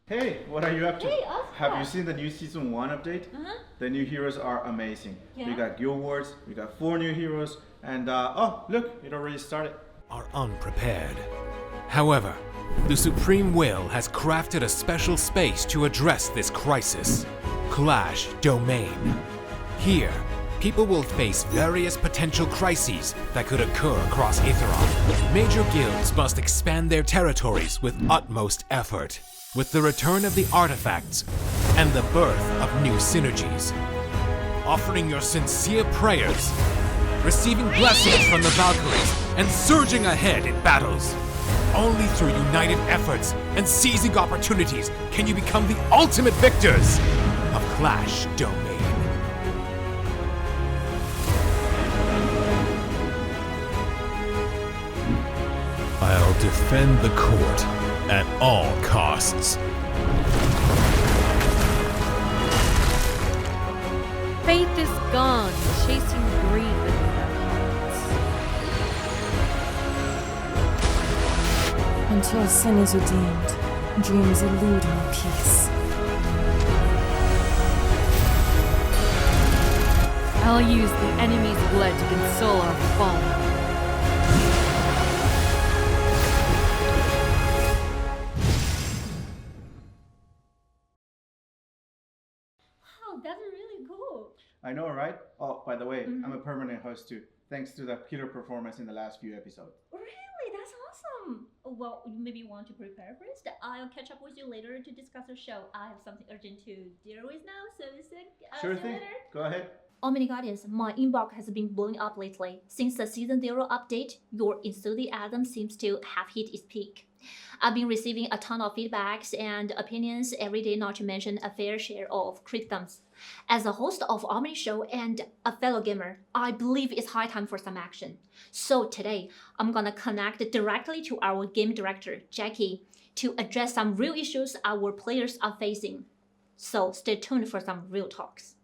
Hey, what are you up to? Hey, Oscar. Have you seen the new Season 1 update? The new heroes are amazing. Yeah. We got Guild Wars, we got 4 new heroes, and oh, look, it already started. Are unprepared. However, the Supreme Will has crafted a special space to address this crisis. Clash Domain. Here, people will face various potential crises that could occur across Aetheron. Major guilds must expand their territories with utmost effort. With the return of the artifacts and the birth of new synergies. Offering your sincere prayers, receiving blessings from the Valkyries, and surging ahead in battles. Only through united efforts and seizing opportunities can you become the ultimate victors of Clash Domain. I'll defend the court at all costs. Faith is gone, chasing greed within their hearts. Until sin is redeemed, dreams elude my peace. I'll use the enemy's blood to console our fallen. Wow, that's really cool. I know, right? Oh, by the way, I'm a permanent host too, thanks to the killer performance in the last few episodes. Really? That's awesome. Well, maybe you want to prepare first. I'll catch up with you later to discuss the show. I have something urgent to deal with now, so Sure see you thing, later. go ahead. Omniguardians, my inbox has been blowing up lately. Since the Season 0 update, your enthusiasm seems to have hit its peak. I've been receiving a ton of feedbacks and opinions every day, not to mention a fair share of criticisms. As a host of Omni Show and a fellow gamer, I believe it's high time for some action. So today, I'm gonna connect directly to our game director, Jackie, to address some real issues our players are facing. So stay tuned for some real talks.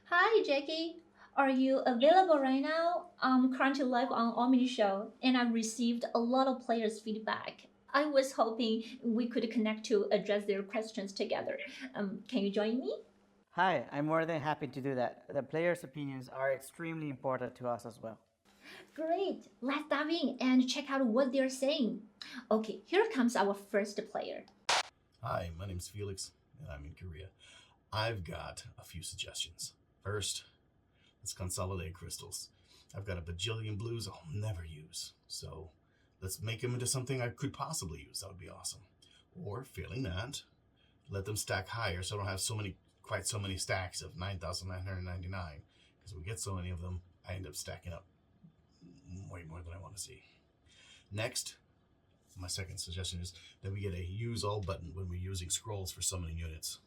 Hi, Jackie. Are you available right now? I'm currently live on Omni Show, and I've received a lot of players' feedback. I was hoping we could connect to address their questions together. Can you join me? Hi, I'm more than happy to do that. The players' opinions are extremely important to us as well. Great. Let's dive in and check out what they're saying. Okay, here comes our first player. Hi, my name's Felix, and I'm in Korea. I've got a few suggestions. First, let's consolidate crystals. I've got a bajillion blues I'll never use, so let's make them into something I could possibly use. That would be awesome. Or, failing that, let them stack higher so I don't have quite so many stacks of 9,999. Because we get so many of them, I end up stacking up way more than I want to see. Next, my second suggestion is that we get a use all button when we're using scrolls for summoning units.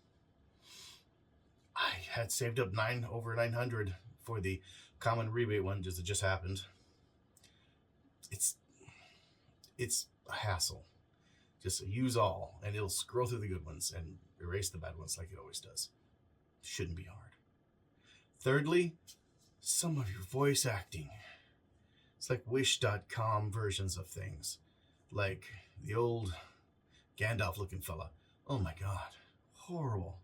I had saved up over 900 for the common rebate one, it just happened. It's a hassle. Just use all, and it'll scroll through the good ones and erase the bad ones like it always does. Shouldn't be hard. Thirdly, some of your voice acting. It's like Wish.com versions of things. Like the old Gandalf looking fella. Oh my god. Horrible.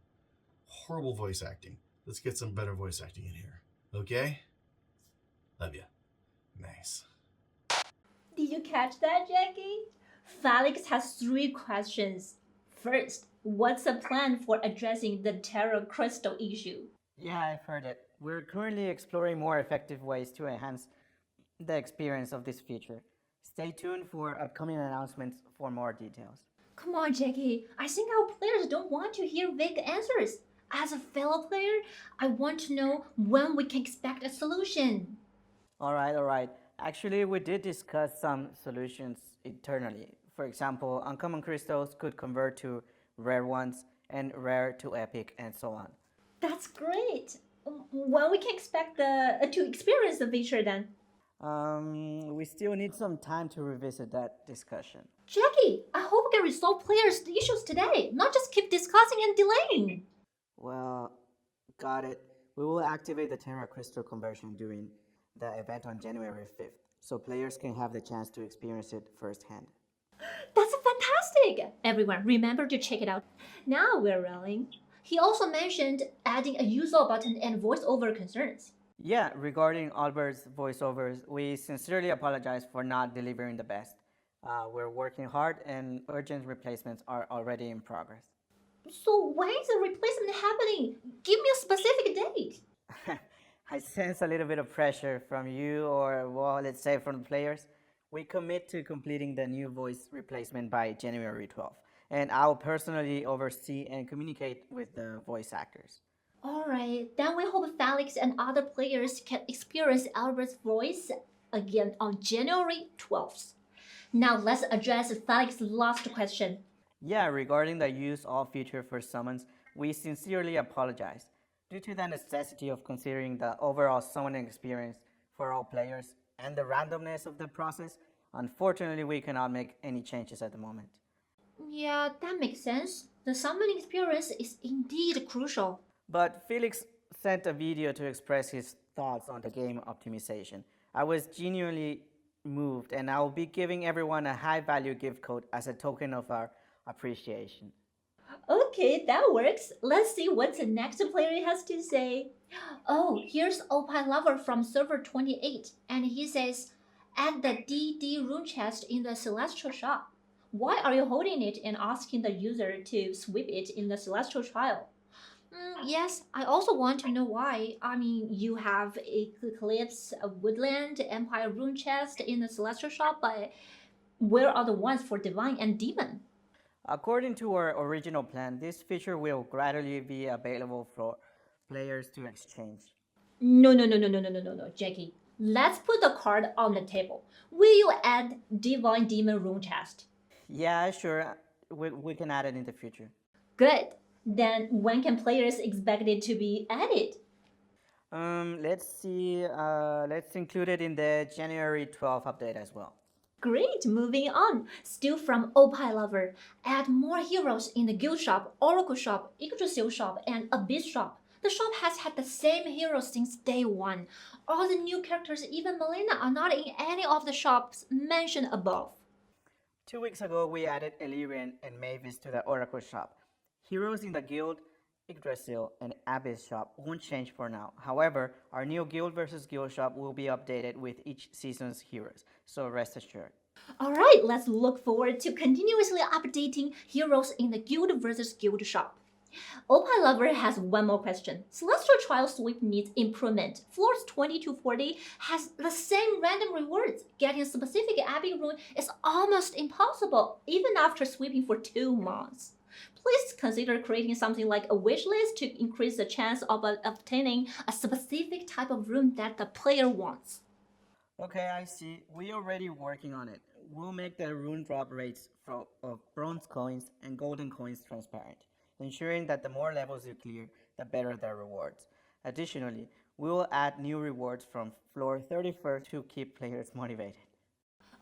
Horrible voice acting. Let's get some better voice acting in here. Okay? Love ya. Nice. Did you catch that, Jackie? Felix has 3 questions. First, what's the plan for addressing the Terra Crystal issue? Yeah, I've heard it. We're currently exploring more effective ways to enhance the experience of this feature. Stay tuned for upcoming announcements for more details. Come on, Jackie. I think our players don't want to hear vague answers. As a fellow player, I want to know when we can expect a solution. Alright. Actually, we did discuss some solutions internally. For example, uncommon crystals could convert to rare ones, and rare to epic, and so on. That's great. When we can expect to experience the feature then? We still need some time to revisit that discussion. Jackie, I hope we can resolve players' issues today, not just keep discussing and delaying. Well, got it. We will activate the Terra Crystal conversion during the event on January 5th. so players can have the chance to experience it firsthand. That's fantastic! Everyone, remember to check it out. Now we're rolling. He also mentioned adding a user button and voiceover concerns. Yeah, regarding Albert's voiceovers, we sincerely apologize for not delivering the best. We're working hard and urgent replacements are already in progress. So when is the replacement happening? Give me a specific date. I sense a little bit of pressure from you, or well, let's say from the players. We commit to completing the new voice replacement by January 12th, and I'll personally oversee and communicate with the voice actors. Alright, then we hope Felix and other players can experience Albert's voice again on January 12th. Now let's address Felix's last question. Yeah, regarding the use of feature for summons, we sincerely apologize. Due to the necessity of considering the overall summoning experience for all players and the randomness of the process, unfortunately we cannot make any changes at the moment. Yeah, that makes sense. The summoning experience is indeed crucial. But Felix sent a video to express his thoughts on the game optimization. I was genuinely moved, and I will be giving everyone a high value gift code as a token of our appreciation. Okay, that works. Let's see what the next player has to say. Oh, here's Opie Lover from server 28, and he says, add the DD rune chest in the Celestial Shop. Why are you holding it and asking the user to sweep it in the Celestial Trial? Yes, I also want to know why. I mean, you have Eclipse, Woodland, Empire rune chest in the Celestial Shop, but where are the ones for Divine and Demon? According to our original plan, this feature will gradually be available for players to exchange. No, Jackie. Let's put the card on the table. Will you add Divine Demon rune chest? Yeah, sure. We can add it in the future. Good. Then when can players expect it to be added? Let's see. Let's include it in the January 12th update as well. Great, moving on. Still from Opie Lover. Add more heroes in the Guild Shop, Oracle Shop, Yggdrasil Shop, and Abyss Shop. The shop has had the same heroes since day one. All the new characters, even Melina, are not in any of the shops mentioned above. 2 weeks ago, we added Illyrian and Mavis to the Oracle Shop. Heroes in the Guild, Yggdrasil, and Abyss Shop won't change for now. However, our new Guild vs. Guild Shop will be updated with each season's heroes, so rest assured. Alright, let's look forward to continuously updating heroes in the Guild vs. Guild Shop. Opie Lover has one more question. Celestial Trial Sweep needs improvement. Floors 20 to 40 has the same random rewards. Getting a specific epic rune is almost impossible, even after sweeping for 2 months. Please consider creating something like a wish list to increase the chance of obtaining a specific type of rune that the player wants. Okay, I see. We're already working on it. We'll make the rune drop rates of bronze coins and golden coins transparent, ensuring that the more levels you clear, the better the rewards. Additionally, we will add new rewards from floor 31 to keep players motivated.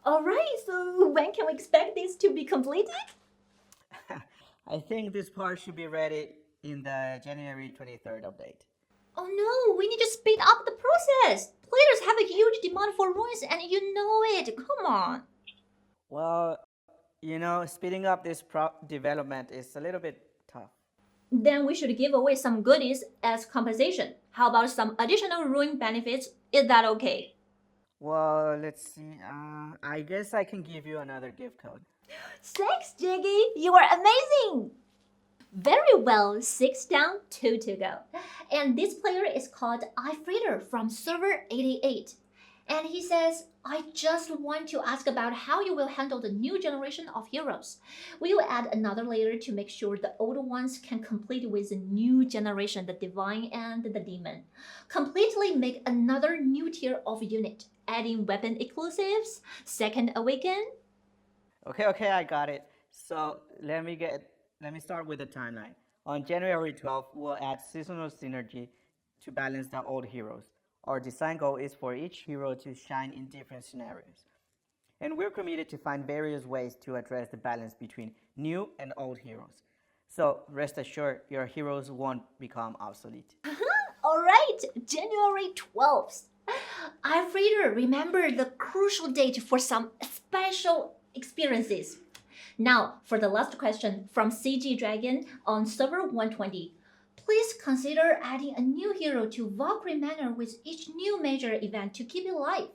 Alright, so when can we expect this to be completed? I think this part should be ready in the January 23rd update. Oh no, we need to speed up the process. Players have a huge demand for runes and you know it. Come on. Well, you know, speeding up this development is a little bit tough. Then we should give away some goodies as compensation. How about some additional rune benefits? Is that okay? Well, let's see. I guess I can give you another gift code. Thanks, Jiggy. You are amazing. Very well, 6 down, 2 to go. And this player is called iFreeder from server 88. And he says, I just want to ask about how you will handle the new generation of heroes. Will you add another layer to make sure the older ones can complete with the new generation, the Divine and the Demon? Completely make another new tier of unit, adding weapon exclusives, Second Awaken. Okay, I got it. So let me start with the timeline. On January 12th, we'll add seasonal synergy to balance the old heroes. Our design goal is for each hero to shine in different scenarios. And we're committed to find various ways to address the balance between new and old heroes. So rest assured, your heroes won't become obsolete. Alright, January 12th. I'd rather remember the crucial date for some special experiences. Now, for the last question from CG Dragon on server 120. Please consider adding a new hero to Valkyrie Manor with each new major event to keep it alive.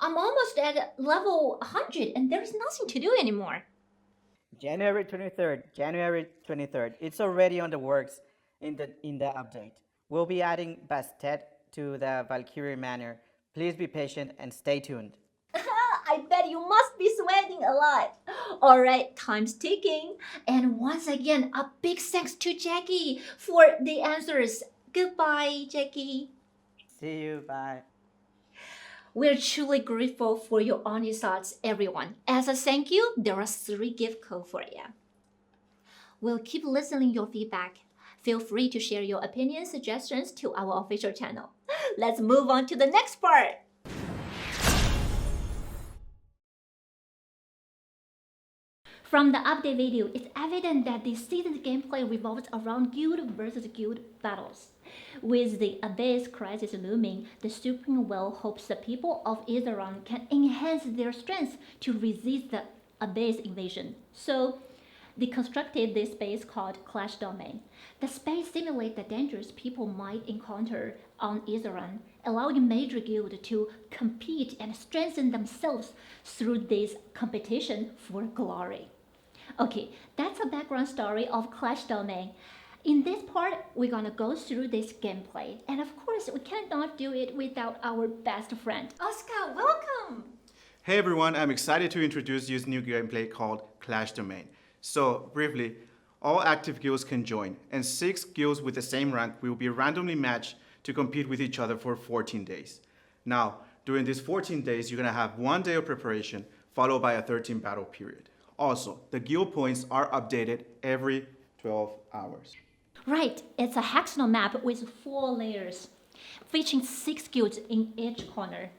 I'm almost at level 100 and there's nothing to do anymore. January 23rd. It's already on the works in the update. We'll be adding Bastet to the Valkyrie Manor. Please be patient and stay tuned. I bet you must be sweating a lot. Alright, time's ticking. And once again, a big thanks to Jackie for the answers. Goodbye, Jackie. See you, bye. We're truly grateful for your honest thoughts, everyone. As a thank you, there are 3 gift codes for you. We'll keep listening your feedback. Feel free to share your opinions, suggestions to our official channel. Let's move on to the next part. From the update video, it's evident that this season's gameplay revolves around guild versus guild battles. With the Abyss crisis looming, the Supreme Will hopes the people of Azeroth can enhance their strength to resist the Abyss invasion. So, they constructed this space called Clash Domain. The space simulates the dangers people might encounter on Azeroth, allowing major guilds to compete and strengthen themselves through this competition for glory. Okay, that's a background story of Clash Domain. In this part, we're gonna go through this gameplay. And of course, we cannot do it without our best friend. Oscar, welcome! Hey everyone, I'm excited to introduce this new gameplay called Clash Domain. So, briefly, all active guilds can join, and 6 guilds with the same rank will be randomly matched to compete with each other for 14 days. Now, during these 14 days, you're gonna have 1 day of preparation, followed by a 13 battle period. Also, the guild points are updated every 12 hours. Right, it's a hexagonal map with 4 layers, featuring 6 guilds in each corner.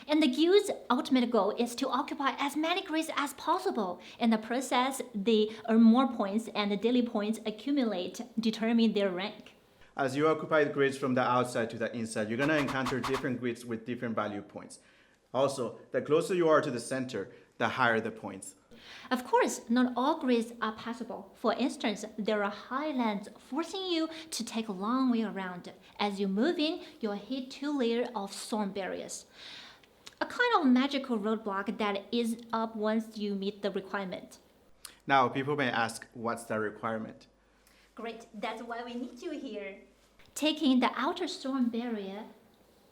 And the guild's ultimate goal is to occupy as many grids as possible. In the process, they earn more points, and the daily points accumulate, determine their rank. As you occupy the grids from the outside to the inside, you're gonna encounter different grids with different value points. Also, the closer you are to the center, the higher the points. Of course, not all grids are passable. For instance, there are highlands forcing you to take a long way around. As you move in, you'll hit 2 layers of storm barriers. A kind of magical roadblock that is up once you meet the requirement. Now, people may ask, what's the requirement? Great, that's why we need you here. Taking the outer storm barrier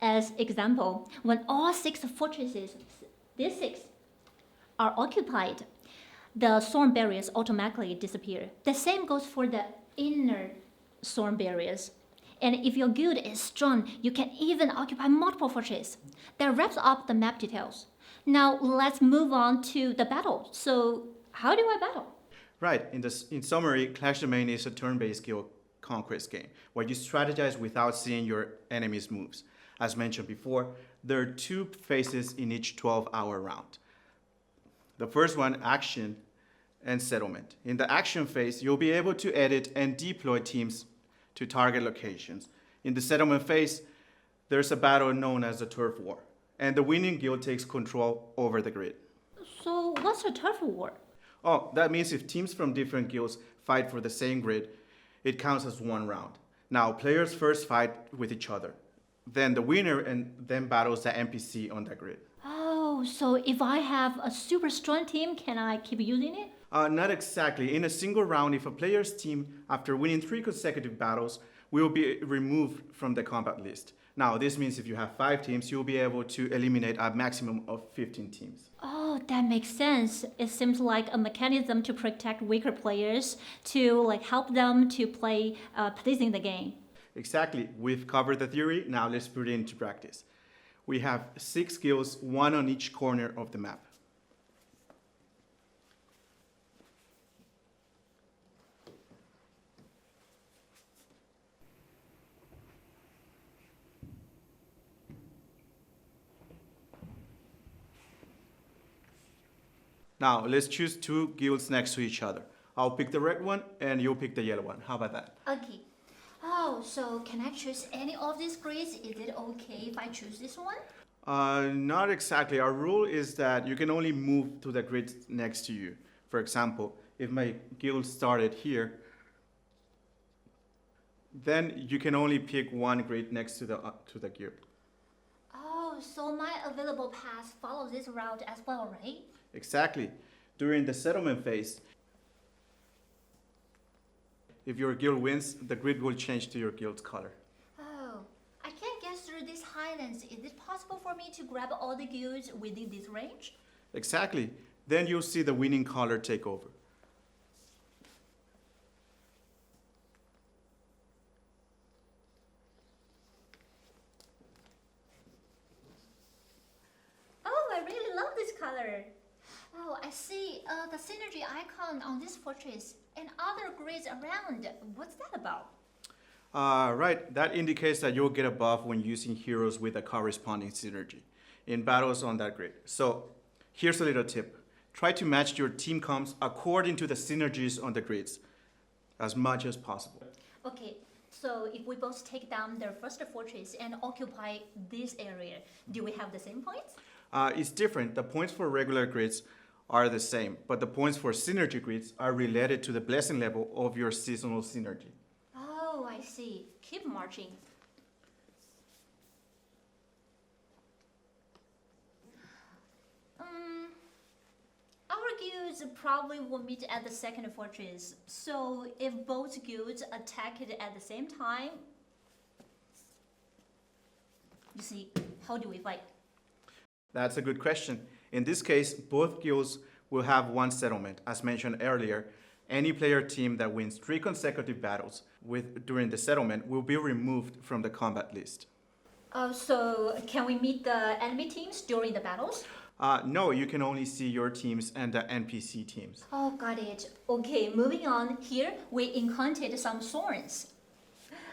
as example, when all 6 fortresses, these 6, are occupied, the storm barriers automatically disappear. The same goes for the inner storm barriers. And if your guild is strong, you can even occupy multiple fortresses. That wraps up the map details. Now let's move on to the battle. So how do I battle? Right, in summary, Clash Domain is a turn-based guild conquest game where you strategize without seeing your enemy's moves. As mentioned before, there are 2 phases in each 12-hour round. The first one, action and settlement. In the action phase, you'll be able to edit and deploy teams to target locations. In the settlement phase, there's a battle known as the turf war, and the winning guild takes control over the grid. So what's a turf war? Oh, that means if teams from different guilds fight for the same grid, it counts as 1 round. Now, players first fight with each other. Then the winner and then battles the NPC on the grid. Oh, so if I have a super strong team, can I keep using it? Not exactly. In a single round, if a player's team, after winning 3 consecutive battles, will be removed from the combat list. Now, this means if you have 5 teams, you'll be able to eliminate a maximum of 15 teams. Oh, that makes sense. It seems like a mechanism to protect weaker players, to help them to play pleasing the game. Exactly. We've covered the theory. Now let's put it into practice. We have 6 guilds, 1 on each corner of the map. Now, let's choose 2 guilds next to each other. I'll pick the red one and you'll pick the yellow one. How about that? Okay. Oh, so can I choose any of these grids? Is it okay if I choose this one? Not exactly. Our rule is that you can only move to the grid next to you. For example, if my guild started here, then you can only pick one grid next to the guild. Oh, so my available paths follow this route as well, right? Exactly. During the settlement phase, if your guild wins, the grid will change to your guild's color. Oh, I can't get through these highlands. Is it possible for me to grab all the guilds within this range? Exactly. Then you'll see the winning color take over. Oh, I really love this color. Oh, I see the synergy icon on this fortress and other grids around. What's that about? Right, that indicates that you'll get a buff when using heroes with a corresponding synergy in battles on that grid. So here's a little tip. Try to match your team comps according to the synergies on the grids as much as possible. Okay, so if we both take down their first fortress and occupy this area, do we have the same points? It's different. The points for regular grids are the same, but the points for synergy grids are related to the blessing level of your seasonal synergy. Oh, I see. Keep marching. Our guilds probably will meet at the second fortress. So if both guilds attack it at the same time, you see, how do we fight? That's a good question. In this case, both guilds will have one settlement. As mentioned earlier, any player team that wins 3 consecutive battles during the settlement will be removed from the combat list. So can we meet the enemy teams during the battles? No, you can only see your teams and the NPC teams. Oh, got it. Okay, moving on. Here, we encountered some thorns.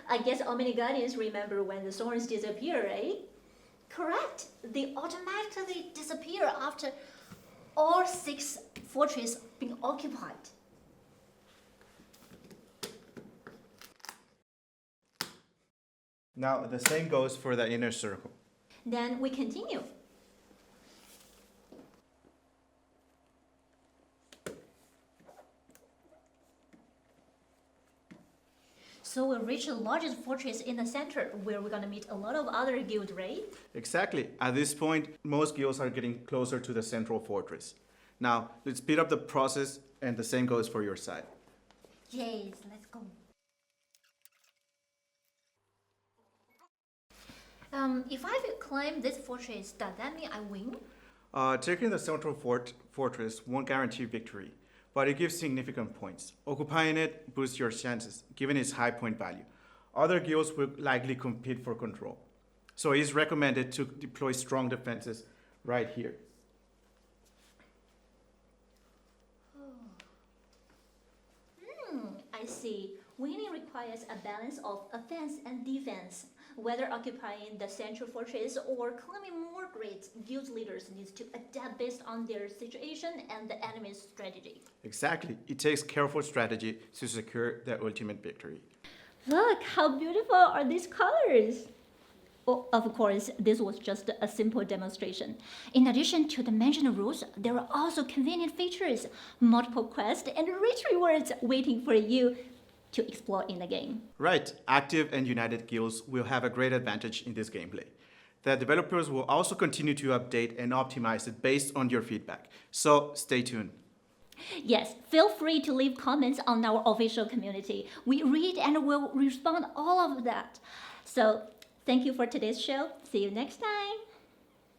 I guess Omniguardians remember when the thorns disappear, right? Correct. They automatically disappear after all 6 fortresses being occupied. Now, the same goes for the inner circle. Then we continue. So we reach the largest fortress in the center where we're gonna meet a lot of other guilds, right? Exactly. At this point, most guilds are getting closer to the central fortress. Now, let's speed up the process, and the same goes for your side. Yes, let's go. If I claim this fortress, does that mean I win? Taking the central fortress won't guarantee victory, but it gives significant points. Occupying it boosts your chances, given its high point value. Other guilds will likely compete for control. So it is recommended to deploy strong defenses right here. I see. Winning requires a balance of offense and defense. Whether occupying the central fortress or claiming more grids, guild leaders need to adapt based on their situation and the enemy's strategy. Exactly. It takes careful strategy to secure the ultimate victory. Look, how beautiful are these colors! Oh, of course, this was just a simple demonstration. In addition to the mentioned rules, there are also convenient features, multiple quests, and rich rewards waiting for you to explore in the game. Right, active and united guilds will have a great advantage in this gameplay. The developers will also continue to update and optimize it based on your feedback, so stay tuned. Yes, feel free to leave comments on our official community. We read and will respond all of that. So, thank you for today's show. See you next time.